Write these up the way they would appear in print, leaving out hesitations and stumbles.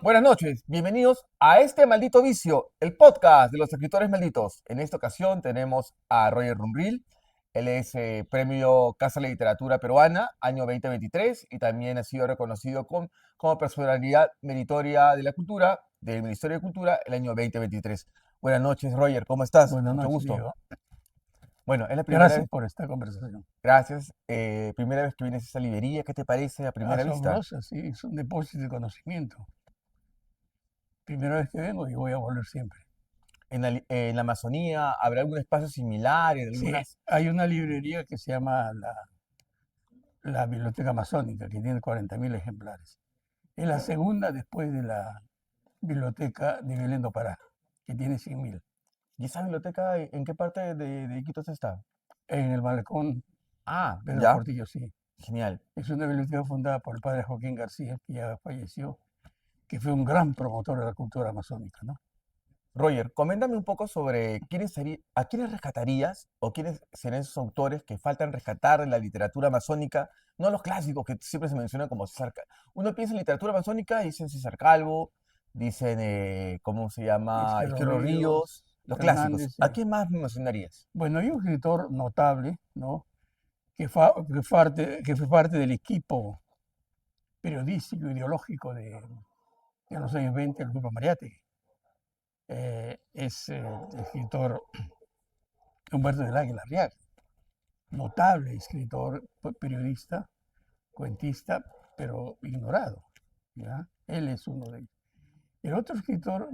Buenas noches, bienvenidos a este maldito vicio, el podcast de los escritores malditos. En esta ocasión tenemos a Roger Rumbril. Él es premio Casa de la Literatura Peruana, año 2023, y también ha sido reconocido como personalidad meritoria de la cultura del Ministerio de Cultura el año 2023. Buenas noches, Roger, ¿cómo estás? Buenas Mucho noches, gusto. Diego. Bueno, es la primera Gracias vez, por esta conversación. gracias, primera vez que vienes a esta librería. ¿Qué te parece a primera vista? Asombrosa, sí, es un depósito de conocimiento. Primera vez que vengo y voy a volver siempre. En la Amazonía habrá algún espacio similar, en Sí, algunas. hay una librería que se llama la Biblioteca Amazónica, que tiene 40.000 ejemplares. Es la segunda después de la Biblioteca de Belén do Pará, que tiene 100.000. ¿Y esa biblioteca en qué parte de Iquitos está? En el Malecón Ah, Pedro ya, Portillo, sí. genial. Es una biblioteca fundada por el padre Joaquín García, que ya falleció, que fue un gran promotor de la cultura amazónica, ¿no? Roger, coméntame un poco sobre a quiénes rescatarías o quiénes serían esos autores que faltan rescatar en la literatura amazónica, no los clásicos que siempre se mencionan como Uno piensa en literatura amazónica y dicen César Calvo, dicen, ¿cómo se llama? Izquierdo Izquierdo Ríos, Ríos, los clásicos. Fernández. ¿A quién más me mencionarías? Bueno, hay un escritor notable, ¿no? Que fue parte del equipo periodístico, ideológico de los años 20, el Grupo Mariátegui. Es el escritor Humberto del Águila Arriaga, notable escritor, periodista, cuentista, pero ignorado, ¿ya? Él es uno de ellos. El otro escritor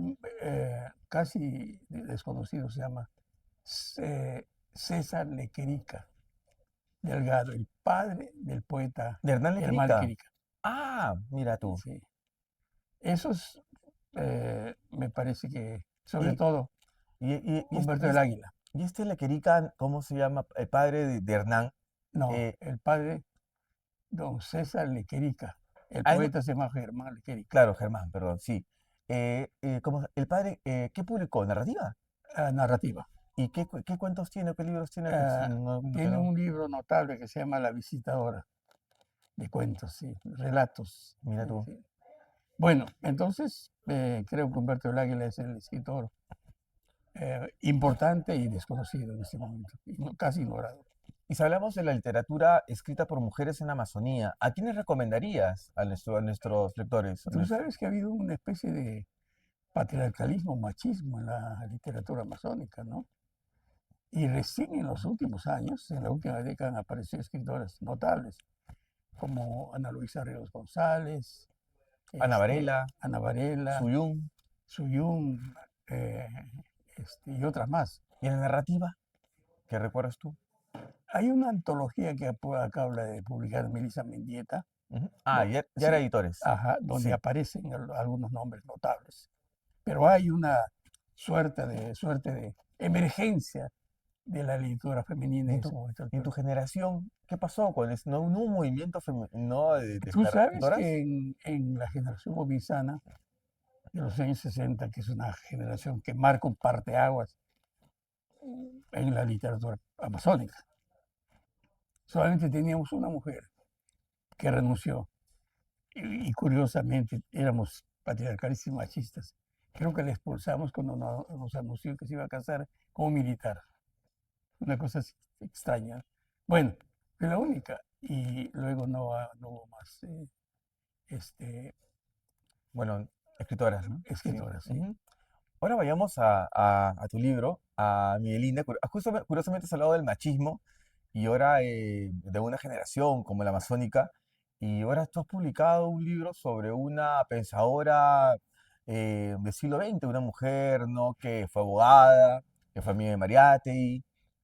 casi desconocido se llama César Lequerica Delgado, el padre del poeta De Hernán Germán Lequerica. Lequerica. Ah, mira tú. Sí. Esos me parece que, sobre Y, todo, y, y, y Humberto del Águila. Y este Lequerica, ¿cómo se llama? El padre de Hernán. No, eh, el padre, don César Lequerica. El a él poeta se llama Germán Lequerica. claro, Germán, perdón, sí. El padre, ¿qué publicó? ¿Narrativa? Narrativa. ¿Y qué cuentos tiene? ¿Qué libros tiene? Que, que Tiene no. un libro notable que se llama La Visitadora, de cuentos, sí, relatos. Mira Sí, tú. sí. Bueno, entonces creo que Humberto del Águila es el escritor importante y desconocido en este momento, casi ignorado. Y si hablamos de la literatura escrita por mujeres en la Amazonía, ¿a quiénes recomendarías a nuestros lectores? Tú sabes que ha habido una especie de patriarcalismo, machismo en la literatura amazónica, ¿no? Y recién en los últimos años, en la última década, han aparecido escritoras notables, como Ana Luisa Ríos González, Ana Varela, Ana Varela, Suyún. Suyún, eh, y otras más. ¿Y en la narrativa? ¿Qué recuerdas tú? Hay una antología que acaba de publicar Melissa Mendieta, Ujú. Ah, ya era sí, editores. ajá, donde Sí. aparecen algunos nombres notables. Pero hay una suerte de emergencia de la literatura femenina ¿Y en este momento. en tu generación, qué pasó con eso? ¿No hubo un movimiento no, de Tú sabes escritoras? que en la generación bobizana de los años 60, que es una generación que marca un parteaguas en la literatura amazónica, solamente teníamos una mujer que renunció y curiosamente éramos patriarcales y machistas. Creo que la expulsamos cuando nos anunció que se iba a casar como militar. Una cosa así extraña. Bueno, fue la única. Y luego no hubo más este, Bueno, escritoras, ¿no? Sí. escritoras, sí. Ujú. Ahora vayamos a tu libro, a Miguelina. Curiosamente has hablado del machismo y ahora de una generación como la amazónica. Y ahora tú has publicado un libro sobre una pensadora del siglo XX, una mujer, ¿no? Que fue abogada, que fue amiga de Mariátegui,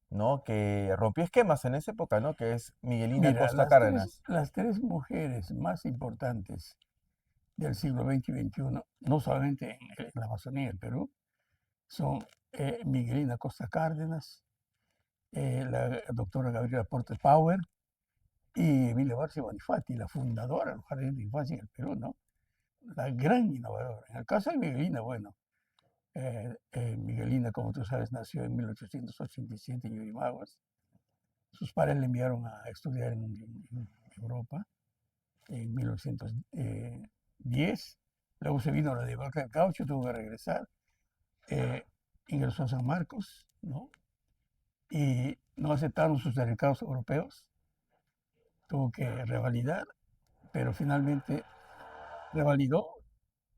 ¿no? Que rompió esquemas en esa época, ¿no? Que es Miguelina Mira, Costa Cárdenas. las tres mujeres más importantes del siglo XX y XXI, no solamente en la Amazonía del Perú, son Miguelina Costa Cárdenas, la doctora Gabriela Portes Power y Emilia Barcia Bonifati, la fundadora de los jardines de infancia en el Perú, ¿no? La gran innovadora. En el caso de Miguelina, bueno, Miguelina, como tú sabes, nació en 1887 en Yurimaguas. Sus padres le enviaron a estudiar en Europa en 1910. Luego se vino la debacle del caucho, tuvo que regresar. eh, Ingresó a San Marcos, ¿no? Y no aceptaron sus certificados europeos. Tuvo que revalidar, pero finalmente revalidó,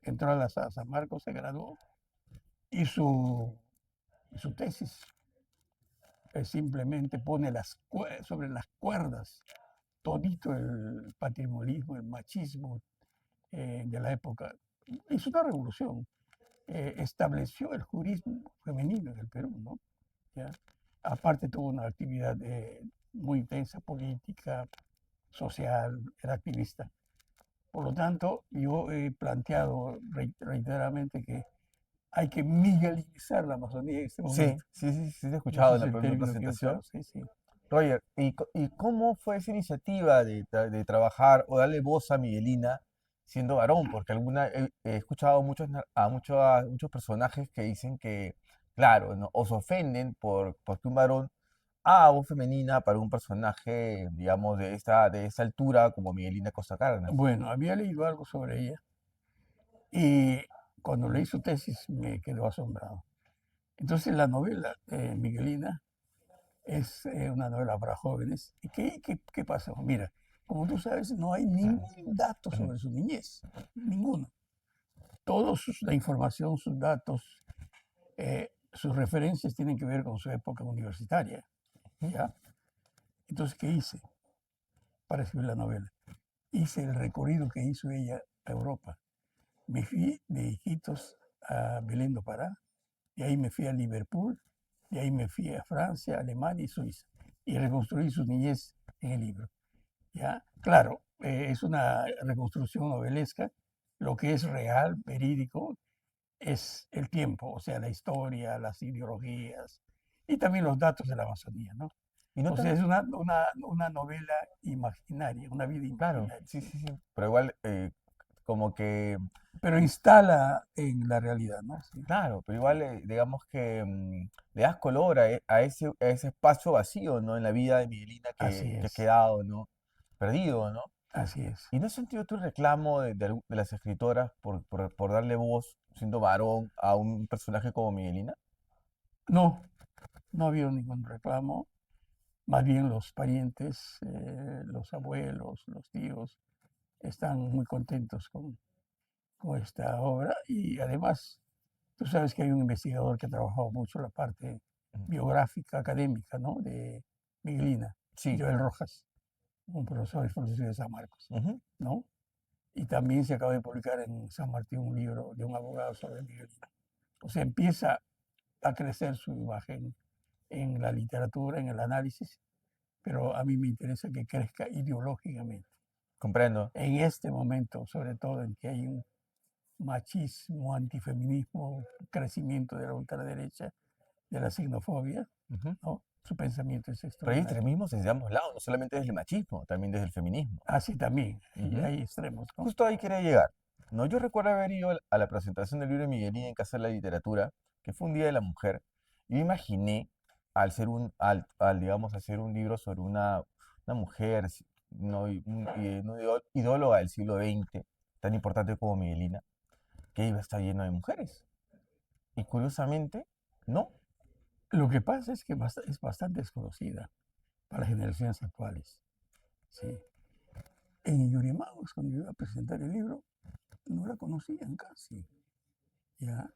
entró a San Marcos, se graduó y su tesis simplemente pone sobre las cuerdas todito el patrimonialismo, el machismo de la época. Hizo una revolución. Estableció el jurismo femenino en el Perú, ¿no? ¿Ya? Aparte tuvo una actividad muy intensa, política, social, era activista. Por lo tanto, yo he planteado reiteradamente que hay que miguelizar la Amazonía en este Sí, momento. sí, sí, sí, te he Ese escuchado en es la el primera término que he usado, presentación. sí, sí. Roger, ¿y cómo fue esa iniciativa de trabajar o darle voz a Miguelina siendo varón? Porque he escuchado muchos personajes que dicen que, claro, ¿no? O se ofenden porque un varón haga voz femenina para un personaje, digamos, de esta altura como Miguelina Costa Cárdenas. Bueno, había leído algo sobre ella y cuando leí su tesis me quedó asombrado. Entonces la novela Miguelina es una novela para jóvenes. ¿Y qué pasó? Mira, como tú sabes, no hay ningún dato sobre su niñez, ninguno. La información, sus datos, sus referencias tienen que ver con su época universitaria, ¿ya? Entonces, ¿qué hice para escribir la novela? Hice el recorrido que hizo ella a Europa. Me fui de Iquitos a Belén do Pará, y ahí me fui a Liverpool, y ahí me fui a Francia, Alemania y Suiza, y reconstruí su niñez en el libro. ¿Ya? Claro, es una reconstrucción novelesca, lo que es real, verídico, es el tiempo, o sea, la historia, las ideologías y también los datos de la Amazonía, ¿no? Y no O sea, tan, es una novela imaginaria, una vida claro, imaginaria, sí, sí. sí, sí, pero igual como que Pero instala en la realidad, ¿no? Sí. claro, pero igual digamos que le das color a ese espacio vacío, ¿no? En la vida de Miguelina Así que ha es, quedado, ¿no? Perdido, ¿no? así es. ¿Y no has sentido tu reclamo de las escritoras por darle voz, siendo varón, a un personaje como Miguelina? No, no había ningún reclamo, más bien los parientes, los abuelos, los tíos, están muy contentos con esta obra y además tú sabes que hay un investigador que ha trabajado mucho la parte Ujú. biográfica, académica, ¿no? De Miguelina, Sí. Joel Rojas, un profesor de San Marcos, Ujú. ¿no? Y también se acaba de publicar en San Martín un libro de un abogado sobre Miguelina. O sea, empieza a crecer su imagen en la literatura, en el análisis, pero a mí me interesa que crezca ideológicamente. Comprendo. En este momento, sobre todo en que hay un machismo, antifeminismo, crecimiento de la ultraderecha, de la xenofobia, Ujú. ¿no? Su pensamiento es Pero hay extraordinario. extremismos desde ambos lados, no solamente desde el machismo, también desde el feminismo. Así también, Ujú. hay extremos, ¿no? Justo ahí quería llegar. No, yo recuerdo haber ido a la presentación del libro de Miguelín en Casa de la Literatura, que fue un Día de la Mujer, y me imaginé digamos, hacer un libro sobre una mujer, no, no ideóloga del siglo XX, tan importante como Miguelina, que iba a estar lleno de mujeres. Y curiosamente, no. Lo que pasa es que es bastante desconocida para las generaciones actuales. Sí. En Yurimaguas, cuando yo iba a presentar el libro, no la conocían casi. ¿Ya?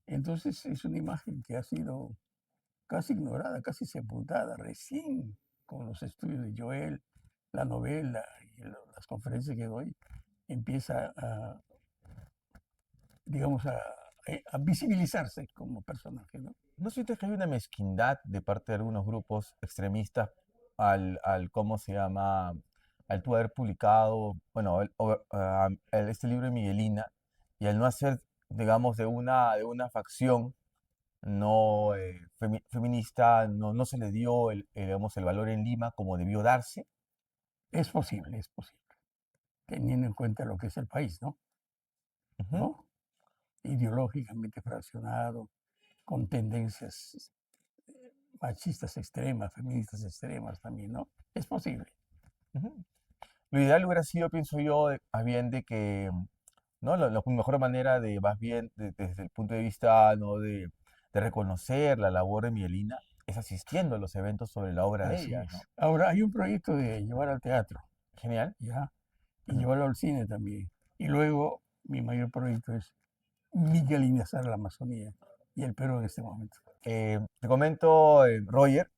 Entonces es una imagen que ha sido casi ignorada, casi sepultada, recién con los estudios de Joel, la novela y las conferencias que doy, empieza digamos, a visibilizarse como personaje, ¿no? ¿No sientes que hay una mezquindad de parte de algunos grupos extremistas ¿cómo se llama? Al tú haber publicado, bueno, este libro de Miguelina y al no hacer, digamos, de una facción no feminista, no se le dio digamos, el valor en Lima como debió darse? Es posible, teniendo en cuenta lo que es el país, ¿no? Ujú. ¿No? ideológicamente fraccionado, con tendencias machistas extremas, feministas extremas también, ¿no? Es posible. Ujú. Lo ideal hubiera sido, pienso yo, más bien de que, ¿no? La mejor manera de, más bien, desde el punto de vista, ¿no? De reconocer la labor de Mielina es asistiendo a los eventos sobre la obra de Así ella, ¿no? es. Ahora, hay un proyecto de llevar al teatro, Genial. ¿ya? Y Ujú. llevarlo al cine también. Y luego, mi mayor proyecto es miguelinizar la Amazonía y el Perú en este momento. Te comento, Roger,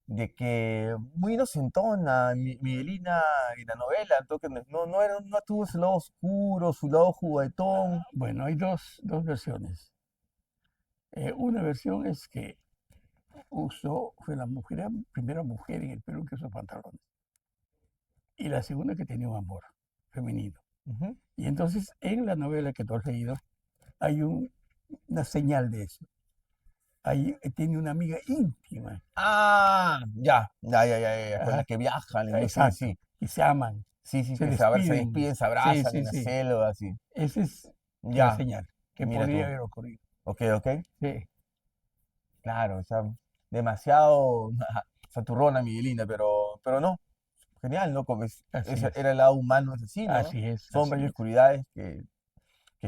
de que muy inocentona Miguelina en la novela, entonces no tuvo su lado oscuro, su lado juguetón. Bueno, hay dos versiones. Una versión es que fue la primera mujer en el Perú que usó pantalones. Y la segunda que tenía un amor femenino. Ujú. Y entonces en la novela que tú has leído hay una señal de eso. Ahí tiene una amiga íntima, Ah, ya, con la ajá, que viajan, inclusive, exacto, sí. y se aman, Sí, sí, se que se despiden. despiden, se Sí, abrazan sí, en la sí. selva, así. Esa es la Ya, señal que mira podría tú. haber ocurrido. Ok, ok. Sí, Claro, o sea, demasiado saturrona Miguelina, pero no. Genial, ¿no? Como así es, era el lado humano, es así, ¿no? así es, Sombras y así es. oscuridades que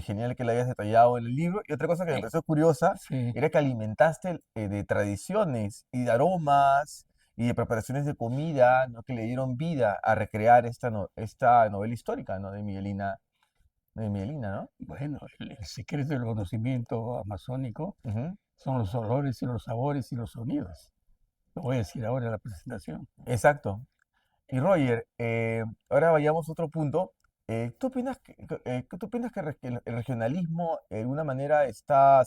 genial que lo hayas detallado en el libro. Y otra cosa que me Eh, pareció curiosa sí, era que alimentaste de tradiciones y de aromas y de preparaciones de comida, ¿no? Que le dieron vida a recrear esta novela histórica, ¿no? De Miguelina, ¿no? bueno, el secreto del conocimiento amazónico Ujú. son los olores y los sabores y los sonidos. Lo voy a decir ahora en la presentación. Exacto. Y Roger, ahora vayamos a otro punto. ¿Tú opinas que el regionalismo de alguna manera se está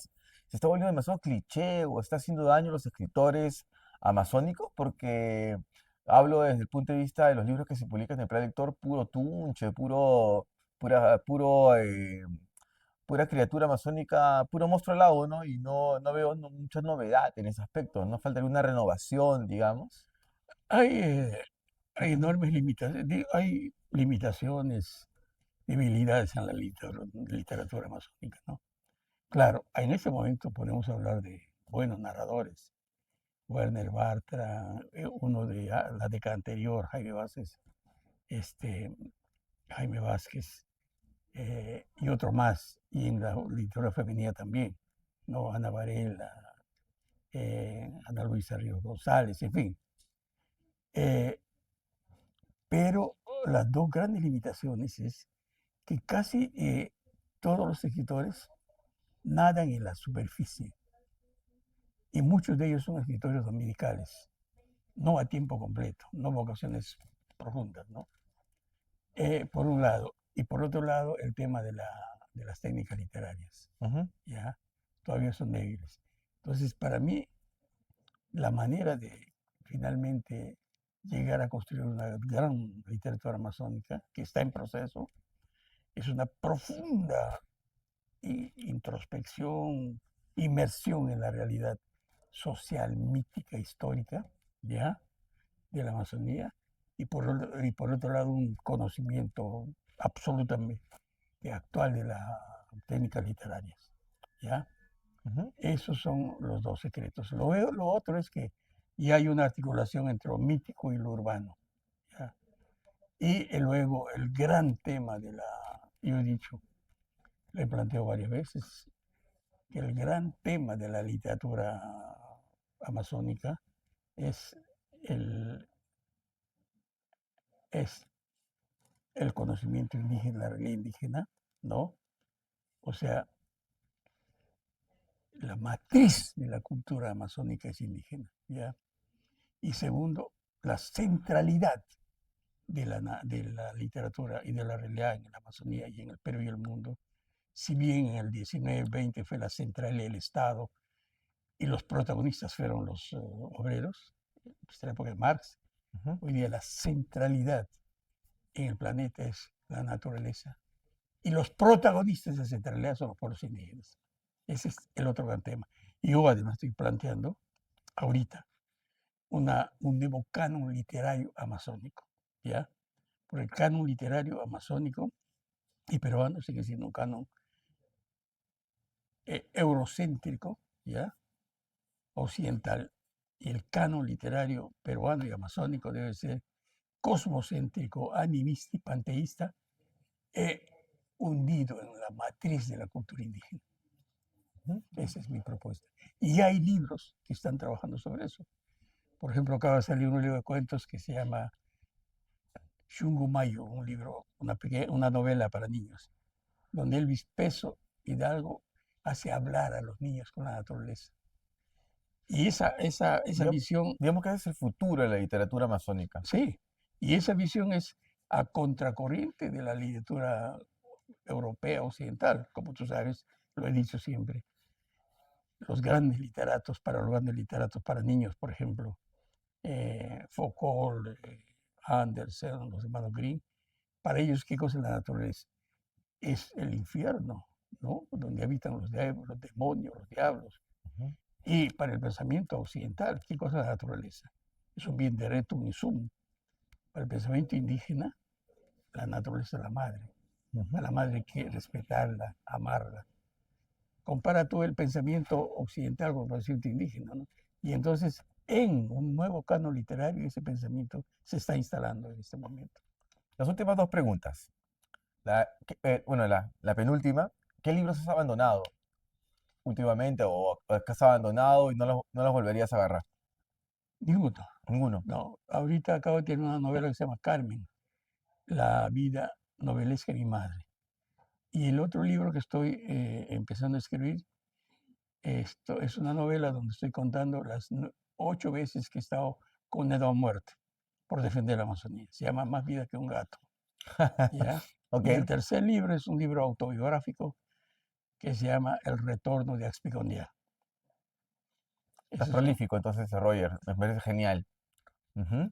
volviendo demasiado cliché o está haciendo daño a los escritores amazónicos? Porque hablo desde el punto de vista de los libros que se publican en el Plan Lector, puro tunche, pura, puro, pura criatura amazónica, puro monstruo alado, ¿no? Y no veo mucha novedad en ese aspecto, ¿no? Falta alguna renovación, digamos. Hay, hay enormes limitaciones, hay limitaciones, debilidades en la literatura amazónica, ¿no? Claro, en ese momento podemos hablar de buenos narradores. Werner Bartra, uno de la década anterior, este, Jaime Vázquez, y otro más, y en la literatura femenina también, ¿no? Ana Varela, Ana Luisa Ríos González, en fin. Eh, pero las dos grandes limitaciones es que casi todos los escritores nadan en la superficie y muchos de ellos son escritores dominicales, no a tiempo completo, no vocaciones profundas, ¿no? Por un lado. Y por otro lado, el tema de las técnicas literarias, Ujú, ¿ya? Todavía son débiles. Entonces, para mí, la manera de finalmente llegar a construir una gran literatura amazónica, que está en proceso, es una profunda introspección, inmersión en la realidad social, mítica, histórica, ¿ya? De la Amazonía, y por otro lado un conocimiento absolutamente actual de las técnicas literarias, ¿ya? ujú. Esos son los dos secretos. Lo otro es que ya hay una articulación entre lo mítico y lo urbano, ¿ya? Y luego el gran tema yo he dicho, lo he planteado varias veces, que el gran tema de la literatura amazónica es el, es el conocimiento indígena, la realidad indígena, ¿no? O sea, la matriz de la cultura amazónica es indígena, ¿ya? Y segundo, la centralidad de la literatura y de la realidad en la Amazonía y en el Perú y el mundo, si bien en el 19-20 fue la centralidad del Estado y los protagonistas fueron los obreros, pues, en la época de Marx, Ujú, hoy día la centralidad en el planeta es la naturaleza y los protagonistas de esa centralidad son los pueblos indígenas. Ese es el otro gran tema. Y yo además estoy planteando ahorita un nuevo canon literario amazónico, ¿ya? Porque el canon literario amazónico y peruano sigue siendo un canon eurocéntrico, ¿ya? Occidental, y el canon literario peruano y amazónico debe ser cosmocéntrico, animista y panteísta, hundido en la matriz de la cultura indígena. Esa es mi propuesta. Y hay libros que están trabajando sobre eso. Por ejemplo, acaba de salir un libro de cuentos que se llama Shungumayo, un libro, una novela para niños, donde Elvis Peso Hidalgo hace hablar a los niños con la naturaleza. Y esa Digamos, visión, digamos que ese es el futuro de la literatura amazónica. sí, y esa visión es a contracorriente de la literatura europea occidental, como tú sabes, lo he dicho siempre. Los grandes literatos para niños, por ejemplo, Foucault, Andersen, los hermanos Grimm, para ellos, ¿qué cosa es la naturaleza? Es el infierno, ¿no? Donde habitan los demonios, los diablos. Ujú. Y para el pensamiento occidental, ¿qué cosa es la naturaleza? Es un bien de retum in sum. Para el pensamiento indígena, la naturaleza es la madre. A la madre hay que respetarla, amarla. Compara tú el pensamiento occidental con el pensamiento indígena, ¿no? Y entonces, en un nuevo canon literario, ese pensamiento se está instalando en este momento. Las últimas dos preguntas. La penúltima, ¿qué libros has abandonado últimamente o que has abandonado y no los volverías a agarrar? Ninguno. Ninguno. No, ahorita acabo de tener una novela que se llama Carmen, la vida novelesca de mi madre. Y el otro libro que estoy empezando a escribir, esto es una novela donde estoy contando las 8 veces que he estado condenado a muerte por defender la Amazonía. Se llama Más vida que un gato. ¿Ya? Ok, Y el tercer libro es un libro autobiográfico que se llama El retorno de Axpicondía. estás Eso es prolífico entonces, Roger. Me parece genial. Ujú.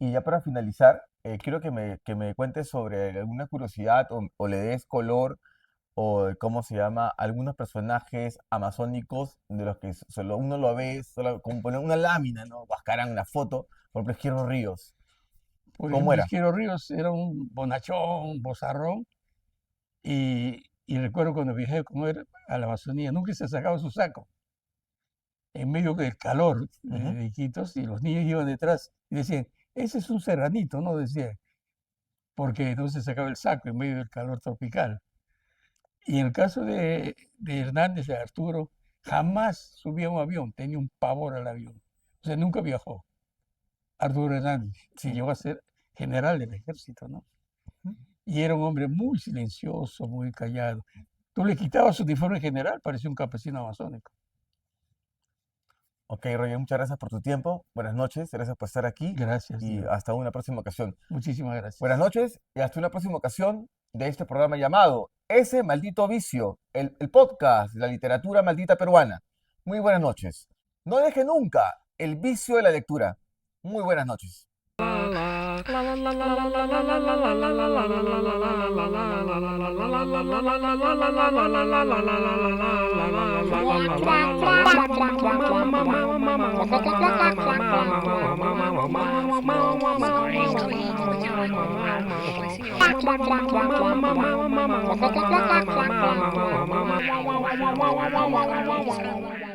Y ya para finalizar, quiero que me cuentes sobre alguna curiosidad o le des color o de cómo se llama algunos personajes amazónicos de los que solo uno lo ve, solo como poner una lámina, ¿no? Guascaran una foto, por ejemplo, Izquierdo Ríos. Por ¿Cómo ejemplo, era? Izquierdo Ríos era un bonachón, bozarrón, y recuerdo cuando viajé con él a la Amazonía, nunca se sacaba su saco, en medio del calor Ujú. de Iquitos, y los niños iban detrás y decían, ese es un serranito, ¿no? Decía, porque no se sacaba el saco en medio del calor tropical. Y en el caso de Hernández, de Arturo, jamás subía a un avión, tenía un pavor al avión. O sea, nunca viajó. Arturo Hernández, que Sí. llegó a ser general del ejército, ¿no? Y era un hombre muy silencioso, muy callado. Tú le quitabas su uniforme general, parecía un campesino amazónico. Ok, Roger, muchas gracias por tu tiempo. Buenas noches, gracias por estar aquí Gracias, y Diego. hasta una próxima ocasión. Muchísimas Buenas gracias. noches y hasta una próxima ocasión de este programa llamado Ese Maldito Vicio, el podcast de la literatura maldita peruana. Muy buenas noches. No deje nunca el vicio de la lectura. Muy buenas noches. Wow.